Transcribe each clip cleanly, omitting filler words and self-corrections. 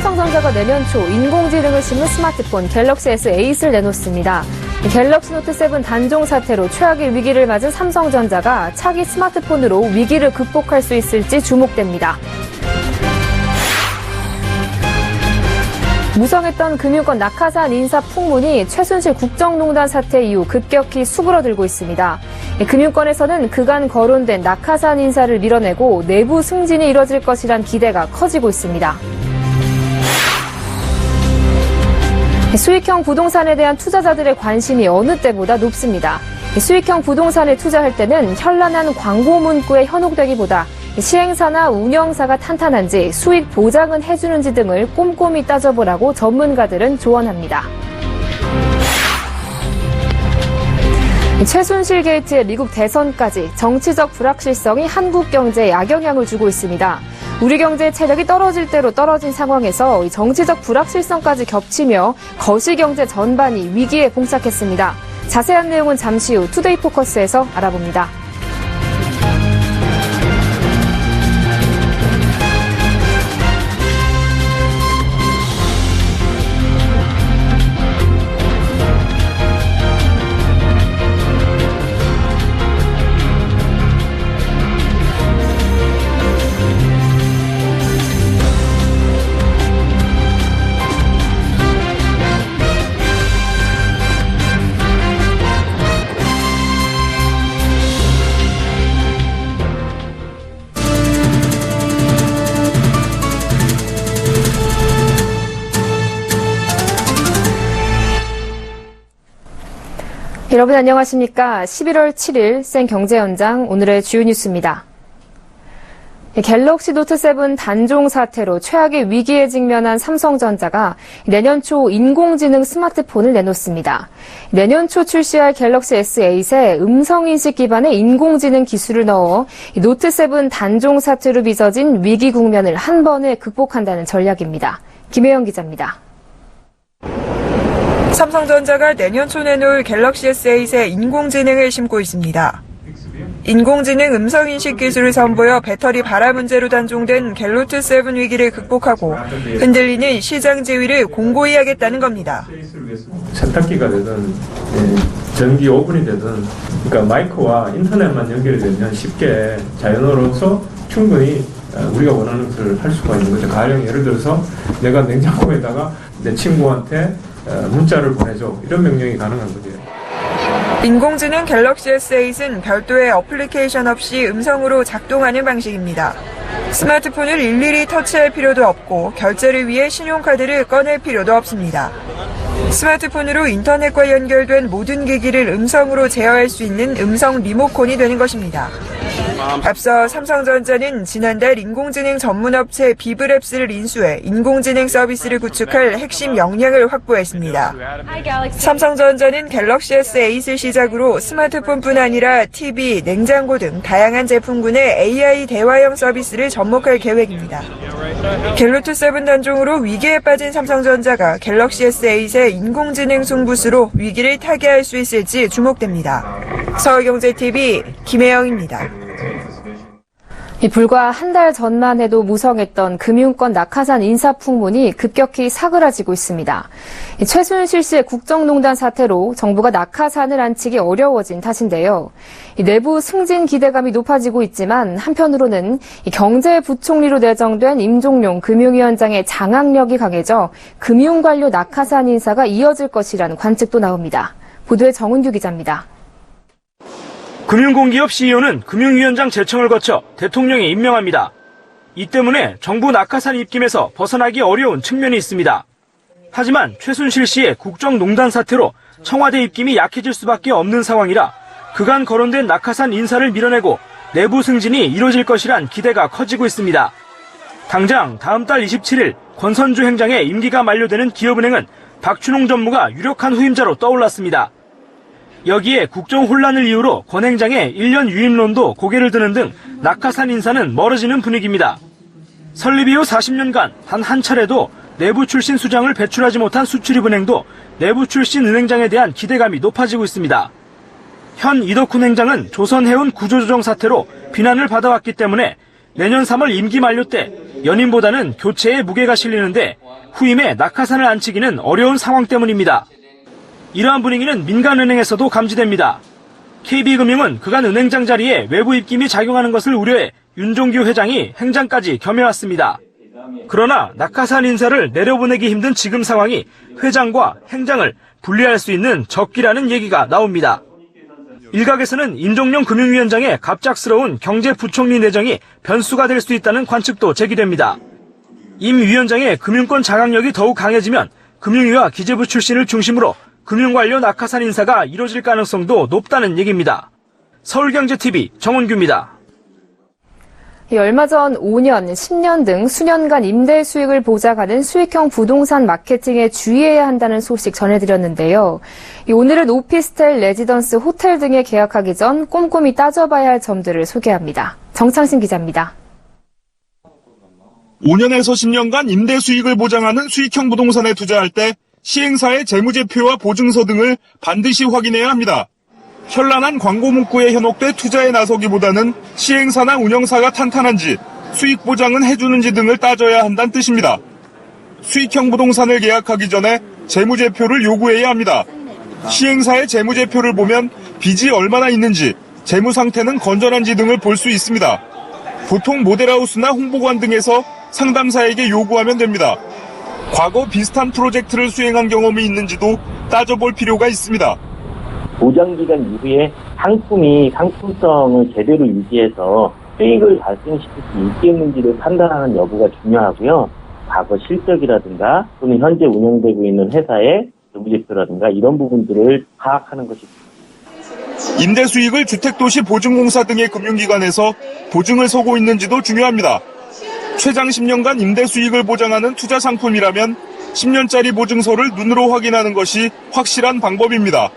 삼성전자가 내년 초 인공지능을 심는 스마트폰 갤럭시 S8을 내놓습니다. 갤럭시 노트 7 단종 사태로 최악의 위기를 맞은 삼성전자가 차기 스마트폰으로 위기를 극복할 수 있을지 주목됩니다. 무성했던 금융권 낙하산 인사 풍문이 최순실 국정농단 사태 이후 급격히 수그러들고 있습니다. 금융권에서는 그간 거론된 낙하산 인사를 밀어내고 내부 승진이 이뤄질 것이란 기대가 커지고 있습니다. 수익형 부동산에 대한 투자자들의 관심이 어느 때보다 높습니다. 수익형 부동산에 투자할 때는 현란한 광고 문구에 현혹되기보다 시행사나 운영사가 탄탄한지 수익 보장은 해주는지 등을 꼼꼼히 따져보라고 전문가들은 조언합니다. 최순실 게이트의 미국 대선까지 정치적 불확실성이 한국 경제에 악영향을 주고 있습니다. 우리 경제의 체력이 떨어질 대로 떨어진 상황에서 정치적 불확실성까지 겹치며 거시경제 전반이 위기에 봉착했습니다. 자세한 내용은 잠시 후 투데이 포커스에서 알아봅니다. 여러분 안녕하십니까? 11월 7일 생경제 현장 오늘의 주요 뉴스입니다. 갤럭시 노트 7 단종 사태로 최악의 위기에 직면한 삼성전자가 내년 초 인공지능 스마트폰을 내놓습니다. 내년 초 출시할 갤럭시 S8에 음성인식 기반의 인공지능 기술을 넣어 노트 7 단종 사태로 빚어진 위기 국면을 한 번에 극복한다는 전략입니다. 김혜영 기자입니다. 삼성전자가 내년 초 내놓을 갤럭시 S8에 인공지능을 심고 있습니다. 인공지능 음성인식 기술을 선보여 배터리 발화 문제로 단종된 갤노트 7 위기를 극복하고 흔들리는 시장 지위를 공고히 하겠다는 겁니다. 세탁기가 되든 전기 오븐이 되든 그러니까 마이크와 인터넷만 연결이 되면 쉽게 자연어로서 충분히 우리가 원하는 것을 할 수가 있는 거죠. 가령 예를 들어서 내가 냉장고에다가 내 친구한테 문자를 보내줘. 이런 명령이 가능한 거죠. 인공지능 갤럭시 S8은 별도의 어플리케이션 없이 음성으로 작동하는 방식입니다. 스마트폰을 일일이 터치할 필요도 없고 결제를 위해 신용카드를 꺼낼 필요도 없습니다. 스마트폰으로 인터넷과 연결된 모든 기기를 음성으로 제어할 수 있는 음성 리모컨이 되는 것입니다. 앞서 삼성전자는 지난달 인공지능 전문업체 비브랩스를 인수해 인공지능 서비스를 구축할 핵심 역량을 확보했습니다. 삼성전자는 갤럭시 S8을 시작으로 스마트폰뿐 아니라 TV, 냉장고 등 다양한 제품군의 AI 대화형 서비스를 접목할 계획입니다. 갤노트 7 단종으로 위기에 빠진 삼성전자가 갤럭시 S8의 인공지능 승부수로 위기를 타개할 수 있을지 주목됩니다. 서울경제TV 김혜영입니다. 불과 한 달 전만 해도 무성했던 금융권 낙하산 인사 풍문이 급격히 사그라지고 있습니다. 최순실 씨의 국정농단 사태로 정부가 낙하산을 안치기 어려워진 탓인데요. 내부 승진 기대감이 높아지고 있지만 한편으로는 경제부총리로 내정된 임종용 금융위원장의 장악력이 강해져 금융관료 낙하산 인사가 이어질 것이라는 관측도 나옵니다. 보도에 정은규 기자입니다. 금융공기업 CEO는 금융위원장 제청을 거쳐 대통령이 임명합니다. 이 때문에 정부 낙하산 입김에서 벗어나기 어려운 측면이 있습니다. 하지만 최순실 씨의 국정농단 사태로 청와대 입김이 약해질 수밖에 없는 상황이라 그간 거론된 낙하산 인사를 밀어내고 내부 승진이 이뤄질 것이란 기대가 커지고 있습니다. 당장 다음 달 27일 권선주 행장의 임기가 만료되는 기업은행은 박춘홍 전무가 유력한 후임자로 떠올랐습니다. 여기에 국정 혼란을 이유로 권 행장의 1년 유임론도 고개를 드는 등 낙하산 인사는 멀어지는 분위기입니다. 설립 이후 40년간 단 한 차례도 내부 출신 수장을 배출하지 못한 수출입은행도 내부 출신 은행장에 대한 기대감이 높아지고 있습니다. 현 이덕훈 행장은 조선해운 구조조정 사태로 비난을 받아왔기 때문에 내년 3월 임기 만료 때 연임보다는 교체에 무게가 실리는데 후임에 낙하산을 안치기는 어려운 상황 때문입니다. 이러한 분위기는 민간은행에서도 감지됩니다. KB금융은 그간 은행장 자리에 외부 입김이 작용하는 것을 우려해 윤종규 회장이 행장까지 겸해왔습니다. 그러나 낙하산 인사를 내려보내기 힘든 지금 상황이 회장과 행장을 분리할 수 있는 적기라는 얘기가 나옵니다. 일각에서는 임종용 금융위원장의 갑작스러운 경제부총리 내정이 변수가 될 수 있다는 관측도 제기됩니다. 임 위원장의 금융권 장악력이 더욱 강해지면 금융위와 기재부 출신을 중심으로 금융관료 낙하산 인사가 이뤄질 가능성도 높다는 얘기입니다. 서울경제TV 정은규입니다. 얼마 전 5년, 10년 등 수년간 임대 수익을 보장하는 수익형 부동산 마케팅에 주의해야 한다는 소식 전해드렸는데요. 오늘은 오피스텔, 레지던스, 호텔 등에 계약하기 전 꼼꼼히 따져봐야 할 점들을 소개합니다. 정창신 기자입니다. 5년에서 10년간 임대 수익을 보장하는 수익형 부동산에 투자할 때 시행사의 재무제표와 보증서 등을 반드시 확인해야 합니다. 현란한 광고 문구에 현혹돼 투자에 나서기보다는 시행사나 운영사가 탄탄한지, 수익 보장은 해주는지 등을 따져야 한다는 뜻입니다. 수익형 부동산을 계약하기 전에 재무제표를 요구해야 합니다. 시행사의 재무제표를 보면 빚이 얼마나 있는지, 재무 상태는 건전한지 등을 볼 수 있습니다. 보통 모델하우스나 홍보관 등에서 상담사에게 요구하면 됩니다. 과거 비슷한 프로젝트를 수행한 경험이 있는지도 따져볼 필요가 있습니다. 보장기간 이후에 상품이 상품성을 제대로 유지해서 수익을 발생시킬 수 있겠는지를 판단하는 여부가 중요하고요. 과거 실적이라든가 또는 현재 운영되고 있는 회사의 재무제표라든가 이런 부분들을 파악하는 것이 임대 수익을 주택도시 보증공사 등의 금융기관에서 보증을 서고 있는지도 중요합니다. 최장 10년간 임대 수익을 보장하는 투자 상품이라면 10년짜리 보증서를 눈으로 확인하는 것이 확실한 방법입니다.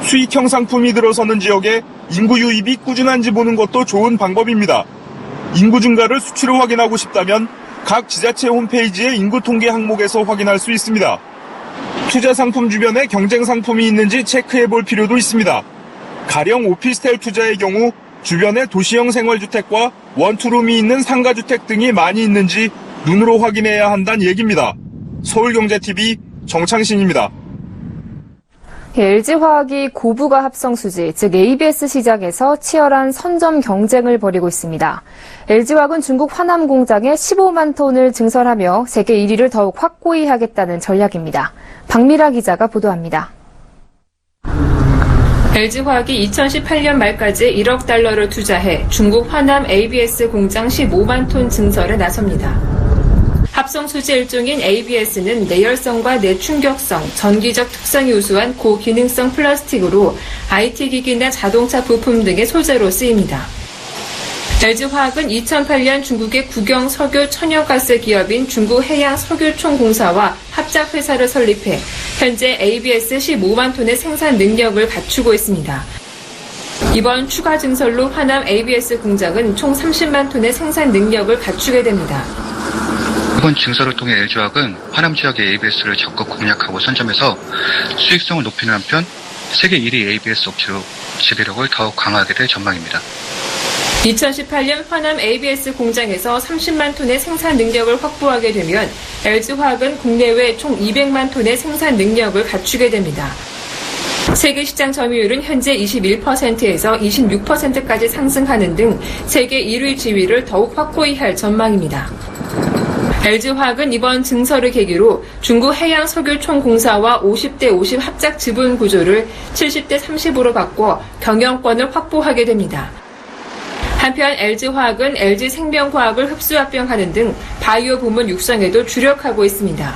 수익형 상품이 들어서는 지역에 인구 유입이 꾸준한지 보는 것도 좋은 방법입니다. 인구 증가를 수치로 확인하고 싶다면 각 지자체 홈페이지의 인구 통계 항목에서 확인할 수 있습니다. 투자 상품 주변에 경쟁 상품이 있는지 체크해 볼 필요도 있습니다. 가령 오피스텔 투자의 경우 주변에 도시형 생활주택과 원투룸이 있는 상가주택 등이 많이 있는지 눈으로 확인해야 한다는 얘기입니다. 서울경제TV 정창신입니다. LG화학이 고부가 합성 수지, 즉 ABS 시장에서 치열한 선점 경쟁을 벌이고 있습니다. LG화학은 중국 화남 공장에 15만 톤을 증설하며 세계 1위를 더욱 확고히 하겠다는 전략입니다. 박미라 기자가 보도합니다. LG화학이 2018년 말까지 1억 달러를 투자해 중국 화남 ABS 공장 15만 톤 증설에 나섭니다. 합성 수지 일종인 ABS는 내열성과 내충격성, 전기적 특성이 우수한 고기능성 플라스틱으로 IT 기기나 자동차 부품 등의 소재로 쓰입니다. LG화학은 2008년 중국의 국영 석유 천연가스 기업인 중국해양석유총공사와 합작회사를 설립해 현재 ABS 15만 톤의 생산 능력을 갖추고 있습니다. 이번 추가 증설로 화남 ABS 공장은 총 30만 톤의 생산 능력을 갖추게 됩니다. 이번 증설을 통해 LG화학은 화남 지역의 ABS를 적극 공략하고 선점해서 수익성을 높이는 한편 세계 1위 ABS 업체로 지배력을 더욱 강화하게 될 전망입니다. 2018년 화남 ABS 공장에서 30만 톤의 생산 능력을 확보하게 되면 LG화학은 국내외 총 200만 톤의 생산 능력을 갖추게 됩니다. 세계 시장 점유율은 현재 21%에서 26%까지 상승하는 등 세계 1위 지위를 더욱 확고히 할 전망입니다. LG화학은 이번 증설을 계기로 중국 해양석유총공사와 50대 50 합작 지분 구조를 70대 30으로 바꿔 경영권을 확보하게 됩니다. 한편 LG화학은 LG생명과학을 흡수합병하는 등 바이오 부문 육성에도 주력하고 있습니다.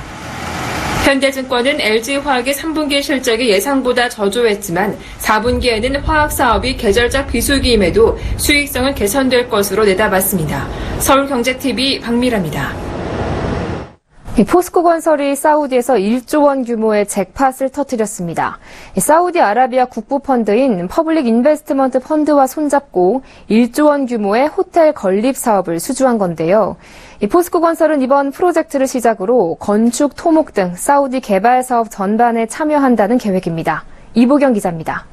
현대증권은 LG화학의 3분기 실적이 예상보다 저조했지만 4분기에는 화학사업이 계절적 비수기임에도 수익성은 개선될 것으로 내다봤습니다. 서울경제TV 박미라입니다. 포스코건설이 사우디에서 1조 원 규모의 잭팟을 터뜨렸습니다. 사우디아라비아 국부펀드인 퍼블릭 인베스트먼트 펀드와 손잡고 1조 원 규모의 호텔 건립 사업을 수주한 건데요. 포스코건설은 이번 프로젝트를 시작으로 건축, 토목 등 사우디 개발 사업 전반에 참여한다는 계획입니다. 이보경 기자입니다.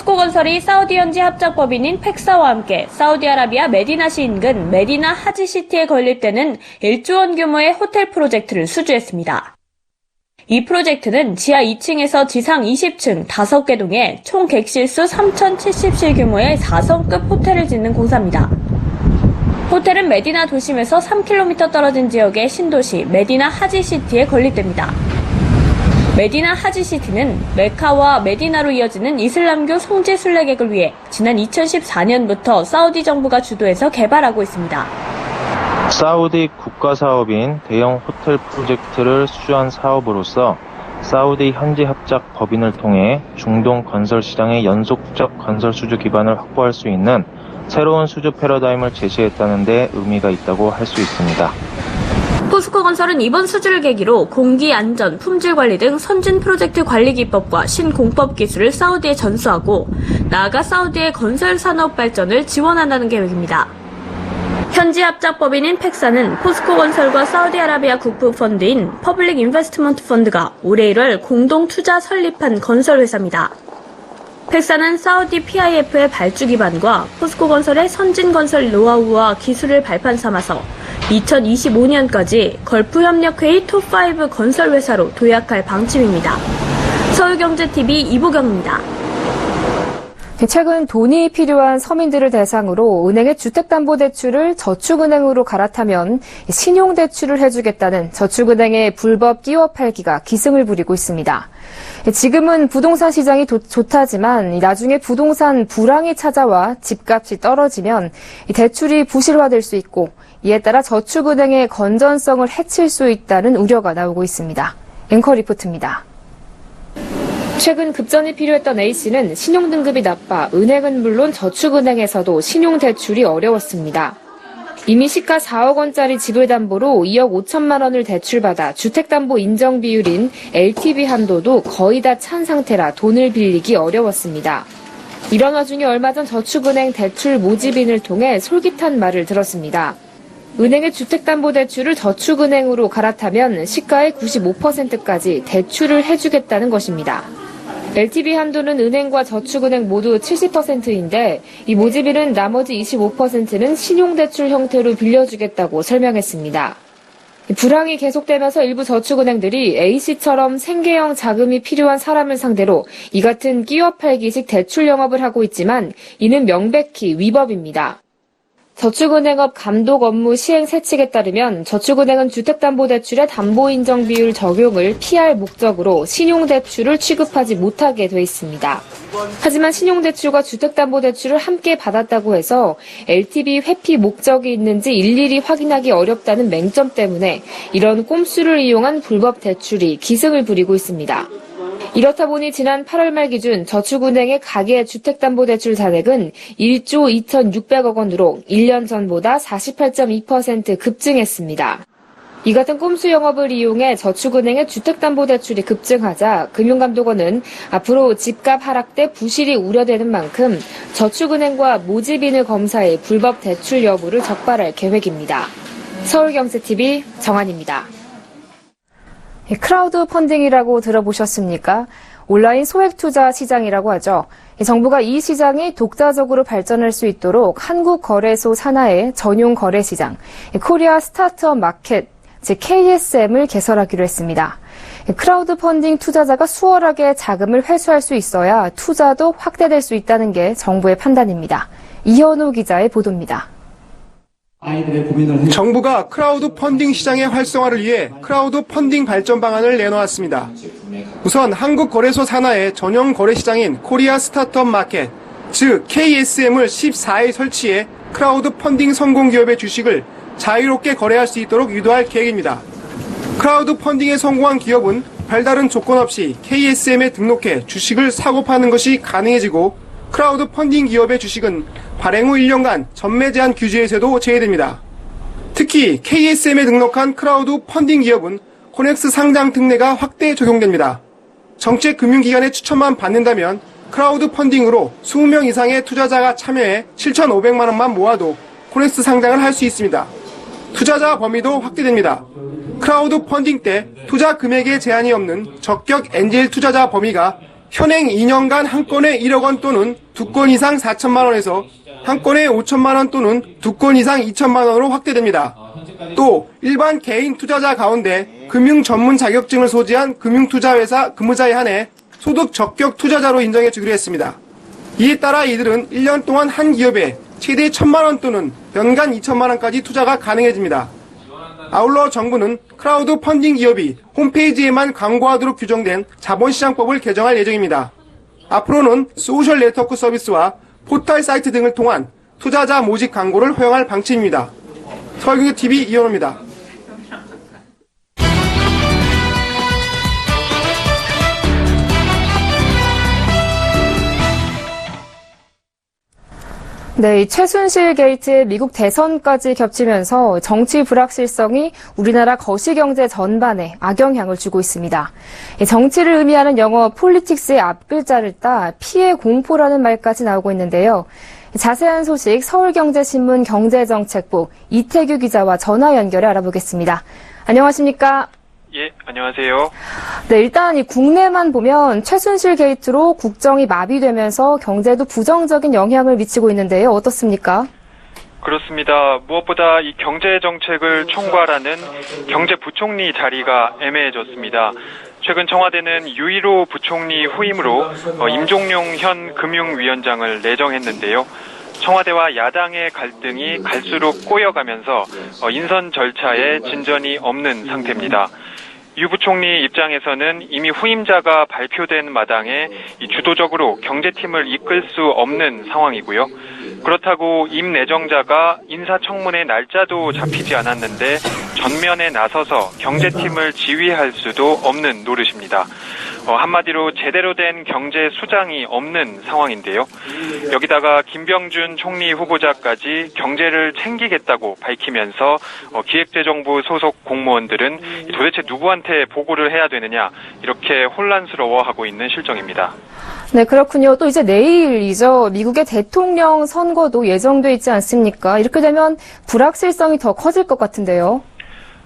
포스코건설이 사우디 현지 합작법인인 팩사와 함께 사우디아라비아 메디나시 인근 메디나 하지시티에 건립되는 1조 원 규모의 호텔 프로젝트를 수주했습니다. 이 프로젝트는 지하 2층에서 지상 20층 5개 동에 총 객실수 3,070실 규모의 4성급 호텔을 짓는 공사입니다. 호텔은 메디나 도심에서 3km 떨어진 지역의 신도시 메디나 하지시티에 건립됩니다. 메디나 하지시티는 메카와 메디나로 이어지는 이슬람교 성지 순례객을 위해 지난 2014년부터 사우디 정부가 주도해서 개발하고 있습니다. 사우디 국가사업인 대형 호텔 프로젝트를 수주한 사업으로서 사우디 현지 합작 법인을 통해 중동 건설 시장의 연속적 건설 수주 기반을 확보할 수 있는 새로운 수주 패러다임을 제시했다는 데 의미가 있다고 할 수 있습니다. 포스코건설은 이번 수주를 계기로 공기, 안전, 품질 관리 등 선진 프로젝트 관리 기법과 신공법 기술을 사우디에 전수하고 나아가 사우디의 건설 산업 발전을 지원한다는 계획입니다. 현지 합작법인인 팩사는 포스코건설과 사우디아라비아 국부펀드인 퍼블릭 인베스트먼트 펀드가 올해 1월 공동 투자 설립한 건설회사입니다. 팩사는 사우디 PIF의 발주 기반과 포스코건설의 선진 건설 노하우와 기술을 발판 삼아서 2025년까지 걸프협력회의 톱5 건설회사로 도약할 방침입니다. 서울경제TV 이보경입니다. 최근 돈이 필요한 서민들을 대상으로 은행의 주택담보대출을 저축은행으로 갈아타면 신용대출을 해주겠다는 저축은행의 불법 끼워 팔기가 기승을 부리고 있습니다. 지금은 부동산 시장이 좋다지만 나중에 부동산 불황이 찾아와 집값이 떨어지면 대출이 부실화될 수 있고 이에 따라 저축은행의 건전성을 해칠 수 있다는 우려가 나오고 있습니다. 앵커 리포트입니다. 최근 급전이 필요했던 A씨는 신용등급이 나빠 은행은 물론 저축은행에서도 신용대출이 어려웠습니다. 이미 시가 4억 원짜리 집을 담보로 2억 5천만 원을 대출받아 주택담보 인정 비율인 LTV 한도도 거의 다 찬 상태라 돈을 빌리기 어려웠습니다. 이런 와중에 얼마 전 저축은행 대출 모집인을 통해 솔깃한 말을 들었습니다. 은행의 주택담보대출을 저축은행으로 갈아타면 시가의 95%까지 대출을 해주겠다는 것입니다. LTV 한도는 은행과 저축은행 모두 70%인데 이 모집인은 나머지 25%는 신용대출 형태로 빌려주겠다고 설명했습니다. 불황이 계속되면서 일부 저축은행들이 A씨처럼 생계형 자금이 필요한 사람을 상대로 이 같은 끼워 팔기식 대출 영업을 하고 있지만 이는 명백히 위법입니다. 저축은행업 감독 업무 시행 세칙에 따르면 저축은행은 주택담보대출의 담보인정 비율 적용을 피할 목적으로 신용대출을 취급하지 못하게 돼 있습니다. 하지만 신용대출과 주택담보대출을 함께 받았다고 해서 LTV 회피 목적이 있는지 일일이 확인하기 어렵다는 맹점 때문에 이런 꼼수를 이용한 불법 대출이 기승을 부리고 있습니다. 이렇다 보니 지난 8월 말 기준 저축은행의 가계 주택담보대출 잔액은 1조 2,600억 원으로 1년 전보다 48.2% 급증했습니다. 이 같은 꼼수 영업을 이용해 저축은행의 주택담보대출이 급증하자 금융감독원은 앞으로 집값 하락 때 부실이 우려되는 만큼 저축은행과 모집인을 검사해 불법 대출 여부를 적발할 계획입니다. 서울경제TV 정한입니다. 크라우드 펀딩이라고 들어보셨습니까? 온라인 소액 투자 시장이라고 하죠. 정부가 이 시장이 독자적으로 발전할 수 있도록 한국거래소 산하의 전용 거래시장, 코리아 스타트업 마켓, 즉 KSM을 개설하기로 했습니다. 크라우드 펀딩 투자자가 수월하게 자금을 회수할 수 있어야 투자도 확대될 수 있다는 게 정부의 판단입니다. 이현우 기자의 보도입니다. 정부가 크라우드 펀딩 시장의 활성화를 위해 크라우드 펀딩 발전 방안을 내놓았습니다. 우선 한국거래소 산하의 전용 거래시장인 코리아 스타트업 마켓, 즉 KSM을 14일 설치해 크라우드 펀딩 성공 기업의 주식을 자유롭게 거래할 수 있도록 유도할 계획입니다. 크라우드 펀딩에 성공한 기업은 별다른 조건 없이 KSM에 등록해 주식을 사고 파는 것이 가능해지고 크라우드 펀딩 기업의 주식은 발행 후 1년간 전매 제한 규제에서도 제외됩니다. 특히 KSM에 등록한 크라우드 펀딩 기업은 코넥스 상장 특례가 확대 적용됩니다. 정책 금융기관의 추천만 받는다면 크라우드 펀딩으로 20명 이상의 투자자가 참여해 7,500만 원만 모아도 코넥스 상장을 할 수 있습니다. 투자자 범위도 확대됩니다. 크라우드 펀딩 때 투자 금액에 제한이 없는 적격 엔젤 투자자 범위가 현행 2년간 한 건에 1억 원 또는 2건 이상 4천만 원에서 한 건에 5천만 원 또는 2건 이상 2천만 원으로 확대됩니다. 또 일반 개인 투자자 가운데 금융 전문 자격증을 소지한 금융투자회사 근무자에 한해 소득 적격 투자자로 인정해 주기로 했습니다. 이에 따라 이들은 1년 동안 한 기업에 최대 1,000만 원 또는 연간 2천만 원까지 투자가 가능해집니다. 아울러 정부는 크라우드 펀딩 기업이 홈페이지에만 광고하도록 규정된 자본시장법을 개정할 예정입니다. 앞으로는 소셜 네트워크 서비스와 포털 사이트 등을 통한 투자자 모집 광고를 허용할 방침입니다. 서울경제TV 이현호입니다. 네, 이 최순실 게이트의 미국 대선까지 겹치면서 정치 불확실성이 우리나라 거시경제 전반에 악영향을 주고 있습니다. 정치를 의미하는 영어 폴리틱스의 앞글자를 따 피해 공포라는 말까지 나오고 있는데요. 자세한 소식 서울경제신문 경제정책부 이태규 기자와 전화 연결해 알아보겠습니다. 안녕하십니까? 예, 안녕하세요. 네, 일단 이 국내만 보면 최순실 게이트로 국정이 마비되면서 경제도 부정적인 영향을 미치고 있는데요. 어떻습니까? 그렇습니다. 무엇보다 이 경제 정책을 총괄하는 경제부총리 자리가 애매해졌습니다. 최근 청와대는 유일호 부총리 후임으로 임종용 현 금융위원장을 내정했는데요. 청와대와 야당의 갈등이 갈수록 꼬여가면서 인선 절차에 진전이 없는 상태입니다. 유 부총리 입장에서는 이미 후임자가 발표된 마당에 주도적으로 경제팀을 이끌 수 없는 상황이고요. 그렇다고 임 내정자가 인사청문회 날짜도 잡히지 않았는데 전면에 나서서 경제팀을 지휘할 수도 없는 노릇입니다. 한마디로 제대로 된 경제 수장이 없는 상황인데요. 여기다가 김병준 총리 후보자까지 경제를 챙기겠다고 밝히면서 기획재정부 소속 공무원들은 도대체 누구한테 보고를 해야 되느냐 이렇게 혼란스러워하고 있는 실정입니다. 네, 그렇군요. 또 이제 내일이죠. 미국의 대통령 선거도 예정돼 있지 않습니까? 이렇게 되면 불확실성이 더 커질 것 같은데요.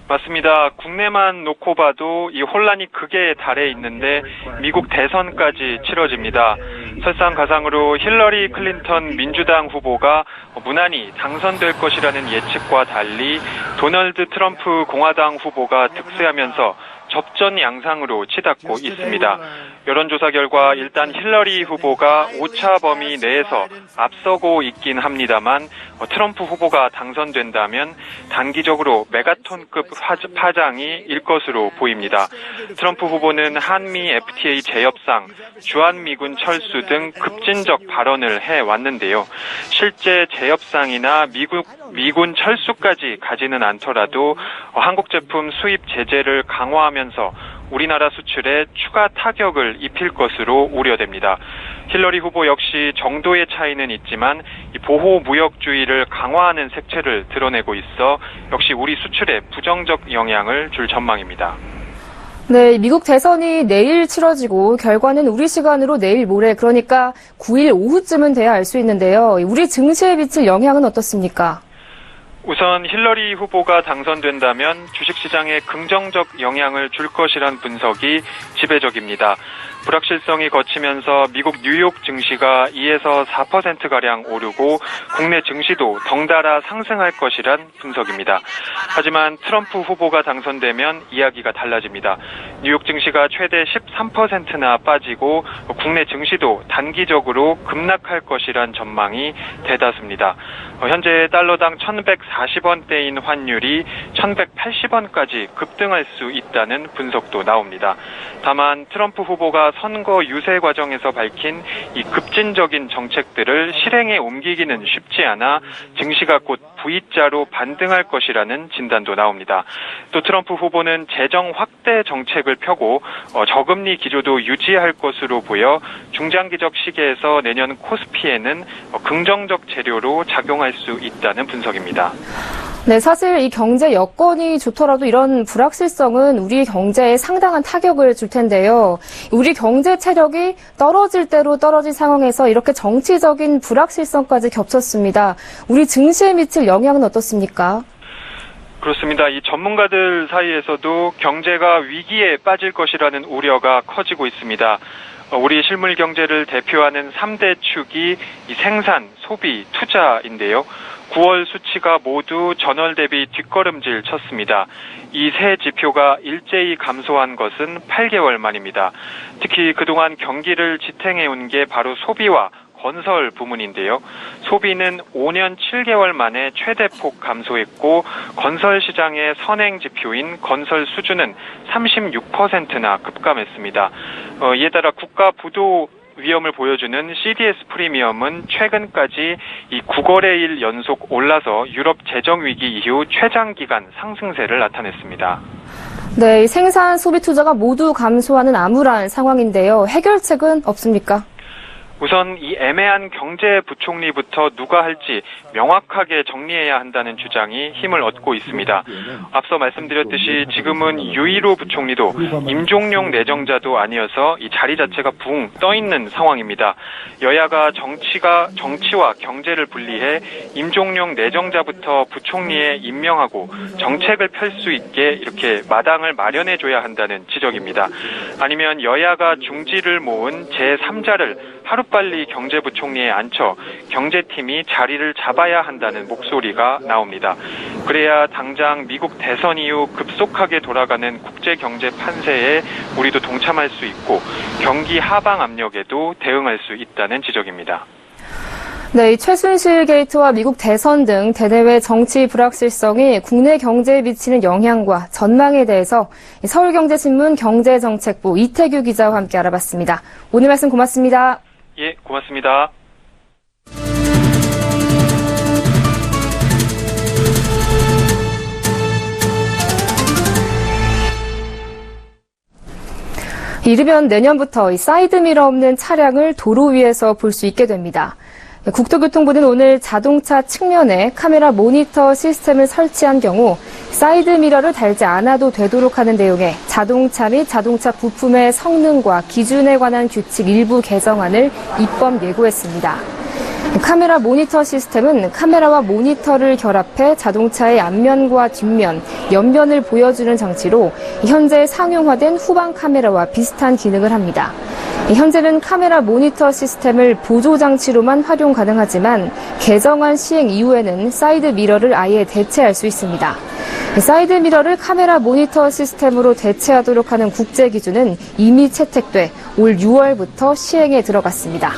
맞습니다. 국내만 놓고 봐도 이 혼란이 극에 달해 있는데 미국 대선까지 치러집니다. 설상가상으로 힐러리 클린턴 민주당 후보가 무난히 당선될 것이라는 예측과 달리 도널드 트럼프 공화당 후보가 득세하면서 접전 양상으로 치닫고 있습니다. 여론조사 결과 일단 힐러리 후보가 오차 범위 내에서 앞서고 있긴 합니다만 트럼프 후보가 당선된다면 단기적으로 메가톤급 파장이 일 것으로 보입니다. 트럼프 후보는 한미 FTA 재협상, 주한미군 철수 등 급진적 발언을 해왔는데요. 실제 재협상이나 미군 철수까지 가지는 않더라도 한국 제품 수입 제재를 강화하면서 우리나라 수출에 추가 타격을 입힐 것으로 우려됩니다. 힐러리 후보 역시 정도의 차이는 있지만 보호 무역주의를 강화하는 색채를 드러내고 있어 역시 우리 수출에 부정적 영향을 줄 전망입니다. 네, 미국 대선이 내일 치러지고 결과는 우리 시간으로 내일 모레 그러니까 9일 오후쯤은 돼야 알 수 있는데요. 우리 증시에 미칠 영향은 어떻습니까? 우선 힐러리 후보가 당선된다면 주식시장에 긍정적 영향을 줄 것이란 분석이 지배적입니다. 불확실성이 거치면서 미국 뉴욕 증시가 2에서 4%가량 오르고 국내 증시도 덩달아 상승할 것이란 분석입니다. 하지만 트럼프 후보가 당선되면 이야기가 달라집니다. 뉴욕 증시가 최대 13%나 빠지고 국내 증시도 단기적으로 급락할 것이란 전망이 대다수입니다. 현재 달러당 1,140원대인 환율이 1,180원까지 급등할 수 있다는 분석도 나옵니다. 다만 트럼프 후보가 선거 유세 과정에서 밝힌 이 급진적인 정책들을 실행에 옮기기는 쉽지 않아 증시가 곧 V자로 반등할 것이라는 진단도 나옵니다. 또 트럼프 후보는 재정 확대 정책을 펴고 저금리 기조도 유지할 것으로 보여 중장기적 시기에서 내년 코스피에는 긍정적 재료로 작용할 수 있다는 분석입니다. 네, 사실 이 경제 여건이 좋더라도 이런 불확실성은 우리 경제에 상당한 타격을 줄 텐데요. 우리 경제 체력이 떨어질 대로 떨어진 상황에서 이렇게 정치적인 불확실성까지 겹쳤습니다. 우리 증시에 미칠 영향은 어떻습니까? 그렇습니다. 이 전문가들 사이에서도 경제가 위기에 빠질 것이라는 우려가 커지고 있습니다. 우리 실물 경제를 대표하는 3대 축이 이 생산, 소비, 투자인데요. 9월 수치가 모두 전월 대비 뒷걸음질 쳤습니다. 이 세 지표가 일제히 감소한 것은 8개월 만입니다. 특히 그동안 경기를 지탱해온 게 바로 소비와 건설 부문인데요. 소비는 5년 7개월 만에 최대폭 감소했고 건설 시장의 선행 지표인 건설 수주는 36%나 급감했습니다. 이에 따라 국가 부도 위험을 보여주는 CDS 프리미엄은 최근까지 이 9거래일 연속 올라서 유럽 재정 위기 이후 최장기간 상승세를 나타냈습니다. 네, 생산, 소비, 투자가 모두 감소하는 암울한 상황인데요. 해결책은 없습니까? 우선 이 애매한 경제부총리부터 누가 할지 명확하게 정리해야 한다는 주장이 힘을 얻고 있습니다. 앞서 말씀드렸듯이 지금은 유일호 부총리도 임종용 내정자도 아니어서 이 자리 자체가 붕 떠있는 상황입니다. 여야가 정치와 경제를 분리해 임종용 내정자부터 부총리에 임명하고 정책을 펼 수 있게 이렇게 마당을 마련해줘야 한다는 지적입니다. 아니면 여야가 중지를 모은 제3자를 하루빨리 경제부총리에 앉혀 경제팀이 자리를 잡아야 한다는 목소리가 나옵니다. 그래야 당장 미국 대선 이후 급속하게 돌아가는 국제경제 판세에 우리도 동참할 수 있고 경기 하방 압력에도 대응할 수 있다는 지적입니다. 네, 이 최순실 게이트와 미국 대선 등 대내외 정치 불확실성이 국내 경제에 미치는 영향과 전망에 대해서 서울경제신문 경제정책부 이태규 기자와 함께 알아봤습니다. 오늘 말씀 고맙습니다. 예, 고맙습니다. 이르면 내년부터 이 사이드미러 없는 차량을 도로 위에서 볼 수 있게 됩니다. 국토교통부는 오늘 자동차 측면에 카메라 모니터 시스템을 설치한 경우 사이드미러를 달지 않아도 되도록 하는 내용의 자동차 및 자동차 부품의 성능과 기준에 관한 규칙 일부 개정안을 입법 예고했습니다. 카메라 모니터 시스템은 카메라와 모니터를 결합해 자동차의 앞면과 뒷면, 옆면을 보여주는 장치로 현재 상용화된 후방 카메라와 비슷한 기능을 합니다. 현재는 카메라 모니터 시스템을 보조 장치로만 활용 가능하지만 개정안 시행 이후에는 사이드 미러를 아예 대체할 수 있습니다. 사이드 미러를 카메라 모니터 시스템으로 대체하도록 하는 국제 기준은 이미 채택돼 올 6월부터 시행에 들어갔습니다.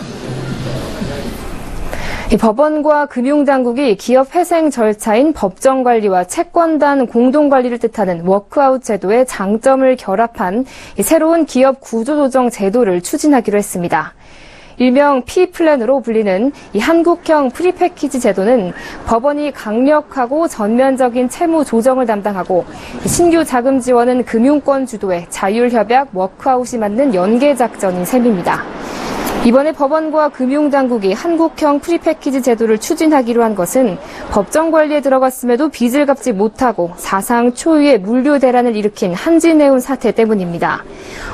법원과 금융당국이 기업 회생 절차인 법정관리와 채권단 공동관리를 뜻하는 워크아웃 제도의 장점을 결합한 새로운 기업 구조조정 제도를 추진하기로 했습니다. 일명 P플랜으로 불리는 이 한국형 프리패키지 제도는 법원이 강력하고 전면적인 채무 조정을 담당하고 신규 자금 지원은 금융권 주도의 자율협약 워크아웃이 맞는 연계작전인 셈입니다. 이번에 법원과 금융당국이 한국형 프리패키지 제도를 추진하기로 한 것은 법정 관리에 들어갔음에도 빚을 갚지 못하고 사상 초유의 물류 대란을 일으킨 한진해운 사태 때문입니다.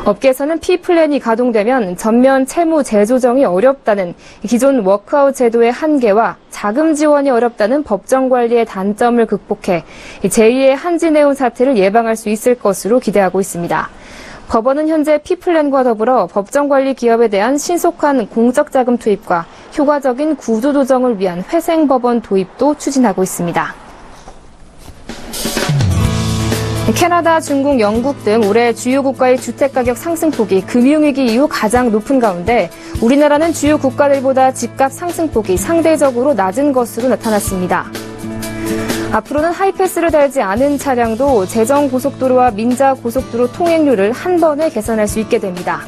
업계에서는 P플랜이 가동되면 전면 채무 재조정이 어렵다는 기존 워크아웃 제도의 한계와 자금 지원이 어렵다는 법정 관리의 단점을 극복해 제2의 한진해운 사태를 예방할 수 있을 것으로 기대하고 있습니다. 법원은 현재 P플랜과 더불어 법정관리 기업에 대한 신속한 공적 자금 투입과 효과적인 구조 조정을 위한 회생법원 도입도 추진하고 있습니다. 캐나다, 중국, 영국 등 올해 주요 국가의 주택가격 상승폭이 금융위기 이후 가장 높은 가운데 우리나라는 주요 국가들보다 집값 상승폭이 상대적으로 낮은 것으로 나타났습니다. 앞으로는 하이패스를 달지 않은 차량도 제정고속도로와 민자고속도로 통행료를 한 번에 계산할 수 있게 됩니다.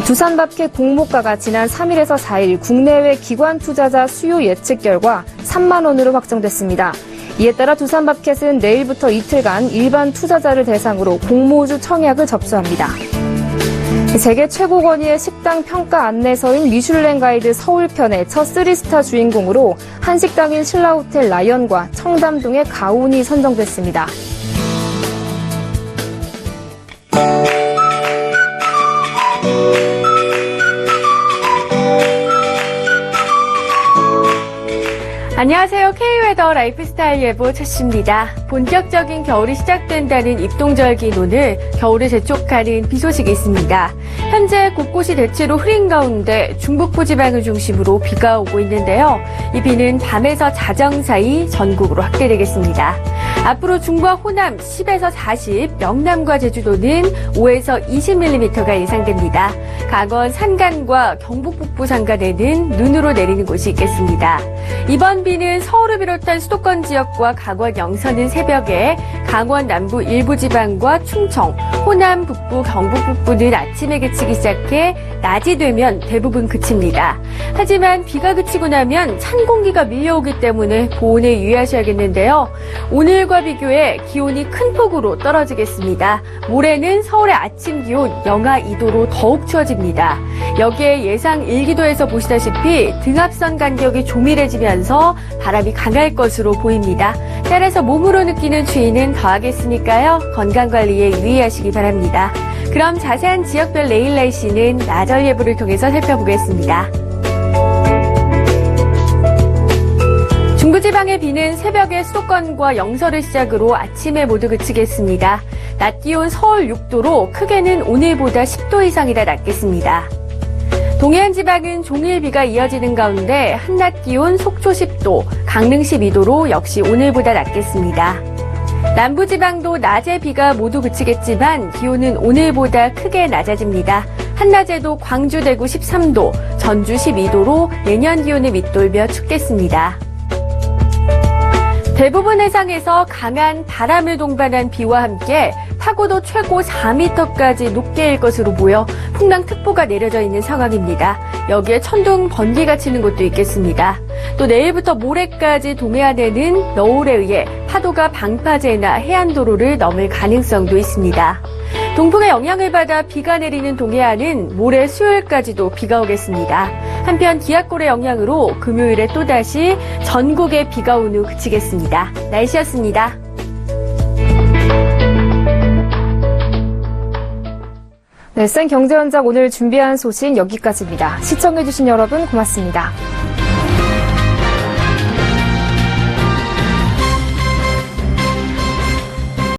두산마켓 공모가가 지난 3일에서 4일 국내외 기관 투자자 수요 예측 결과 3만 원으로 확정됐습니다. 이에 따라 두산마켓은 내일부터 이틀간 일반 투자자를 대상으로 공모주 청약을 접수합니다. 세계 최고 권위의 식당 평가 안내서인 미슐랭 가이드 서울편의 첫 3스타 주인공으로 한식당인 신라호텔 라이언과 청담동의 가온이 선정됐습니다. 안녕하세요. K웨더 라이프스타일 예보 최씨입니다. 본격적인 겨울이 시작된다는 입동절기인 오늘 겨울을 재촉하는 비 소식이 있습니다. 현재 곳곳이 대체로 흐린 가운데 중북부 지방을 중심으로 비가 오고 있는데요. 이 비는 밤에서 자정 사이 전국으로 확대되겠습니다. 앞으로 중부와 호남 10에서 40, 영남과 제주도는 5에서 20mm가 예상됩니다. 강원 산간과 경북 북부 산간에는 눈으로 내리는 곳이 있겠습니다. 이번 비는 서울을 비롯한 수도권 지역과 강원 영서는 새벽에, 강원 남부 일부 지방과 충청, 호남 북부, 경북 북부는 아침에 그치기 시작해 낮이 되면 대부분 그칩니다. 하지만 비가 그치고 나면 찬 공기가 밀려오기 때문에 보온에 유의하셔야겠는데요. 오늘과 비교해 기온이 큰 폭으로 떨어지겠습니다. 모레는 서울의 아침 기온 영하 2도로 더욱 추워집니다. 여기에 예상 일기도에서 보시다시피 등압선 간격이 조밀해지면서 바람이 강할 것으로 보입니다. 따라서 몸으로 느끼는 추위는 더하겠으니까요. 건강관리에 유의하시기 바랍니다. 그럼 자세한 지역별 내일 날씨는 나절 예보를 통해서 살펴보겠습니다. 중부지방의 비는 새벽에 수도권과 영서를 시작으로 아침에 모두 그치겠습니다. 낮 기온 서울 6도로 크게는 오늘보다 10도 이상이라 낮겠습니다. 동해안 지방은 종일 비가 이어지는 가운데 한낮 기온 속초 10도, 강릉 12도로 역시 오늘보다 낮겠습니다. 남부지방도 낮에 비가 모두 그치겠지만 기온은 오늘보다 크게 낮아집니다. 한낮에도 광주, 대구 13도, 전주 12도로 내년 기온을 밑돌며 춥겠습니다. 대부분 해상에서 강한 바람을 동반한 비와 함께 파고도 최고 4m까지 높게 일 것으로 보여 풍랑특보가 내려져 있는 상황입니다. 여기에 천둥, 번개가 치는 곳도 있겠습니다. 또 내일부터 모레까지 동해안에는 너울에 의해 파도가 방파제나 해안도로를 넘을 가능성도 있습니다. 동풍의 영향을 받아 비가 내리는 동해안은 모레 수요일까지도 비가 오겠습니다. 한편 기압골의 영향으로 금요일에 또다시 전국에 비가 온 후 그치겠습니다. 날씨였습니다. 네, 센 경제 현장 오늘 준비한 소식 여기까지입니다. 시청해주신 여러분 고맙습니다.